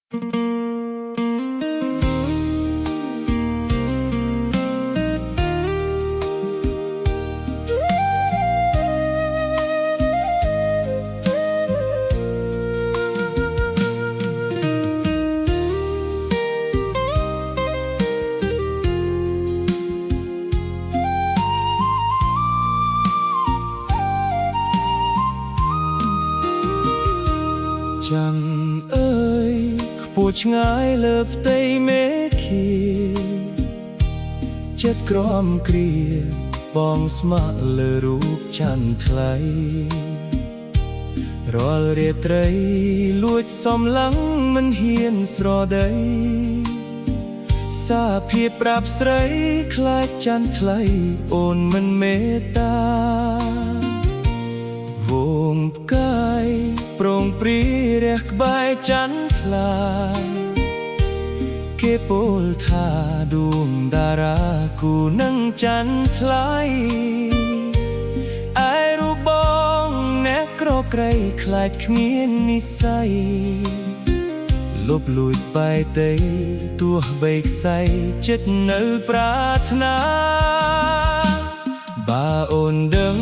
จังเอ้ยខ្ពស់ឆ្ងាយលើផ្ទៃមេឃាចិត្តក្រំគ្រាបងស្ម័គ្រលើរូបច័ន្ទថ្លៃរាល់រាត្រីលួចសំឡឹងមិនហ៊ានស្រដីសាភាពប្រាប់ស្រីខ្លាចច័ន្ទថ្លៃអូនមិនមេត្តាវងផ្កាយប្រងព្រីរះក្បែរច័ន្ទថ្លាគេពោលថាដួងតារាគូនឹងច័ន្ទថ្លៃឯរូបបងអ្នកក្រក្រៃខ្លាចគ្មាននិស្ស័យលុបលួចបែកទៅទោះបីខ្សែចិត្តនៅប្រាថ្នាបើអូនដឹង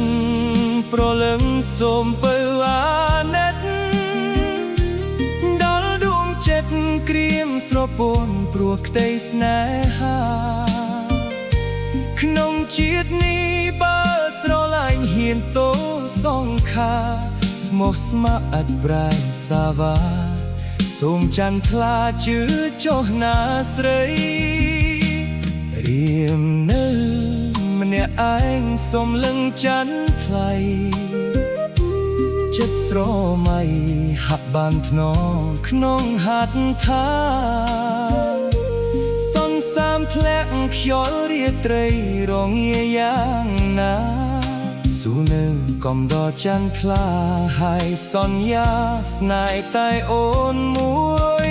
ប្រលឹងសូមពៅអាណិតដល់ដួងចិត្តក្រៀមស្រពន់ព្រោះក្តីស្នេហាក្នុងជាតិនេះបើស្រឡាញ់ហ៊ានតោសង្ខាស្មោះស្ម័គ្រអត់ប្រែសាវាសូមច័ន្ទថ្លាជឿចុះណាស្រីរៀមនៅម្នាក់ឯងសូមលឹងច័ន្ទថ្លៃចិត្តស្រមៃហាក់បានថ្នមក្នុងហត្ថថាសន្សាមធ្លាក់ខ្យល់រាត្រីរងាយ៉ាងណាស៊ូនៅកំដរច័ន្ទថ្លាហើយសន្យាស្នេហ៍តែអូនមួយ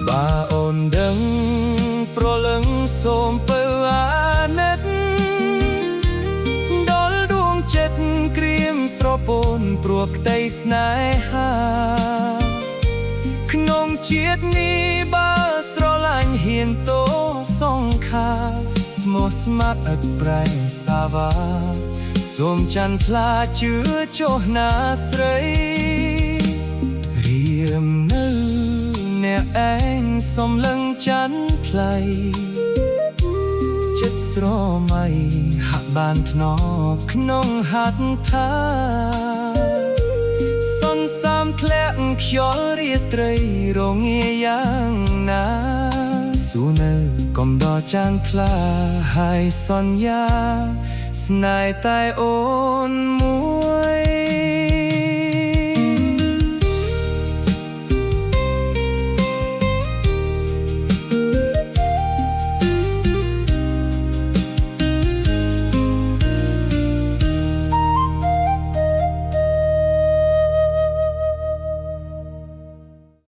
បើអូនដឹងប្រលឹងសូមពៅអាណិតដល់ដួងចិត្តក្រៀមស្រពន់ព្រោះក្តីស្នេហាក្នុងជាតិនេះបើស្រឡាញ់ហ៊ានតោសង្ខាស្មោះស្ម័គ្រអត់ប្រែសាវាសូមច័ន្ទថ្លាជឿចុះណាស្រីរៀមនៅអ្នកឯងសូមលឹងច័ន្ទថ្លៃចិត្តស្រមៃហាក់បានថ្នមក្នុងហត្ថថាសន្សាមធ្លាក់ខ្យល់រាត្រីរងាយ៉ាងណាស៊ូនៅកំដរច័ន្ទថ្លាហើយសន្យាស្នេហ៍តែអូនមួយ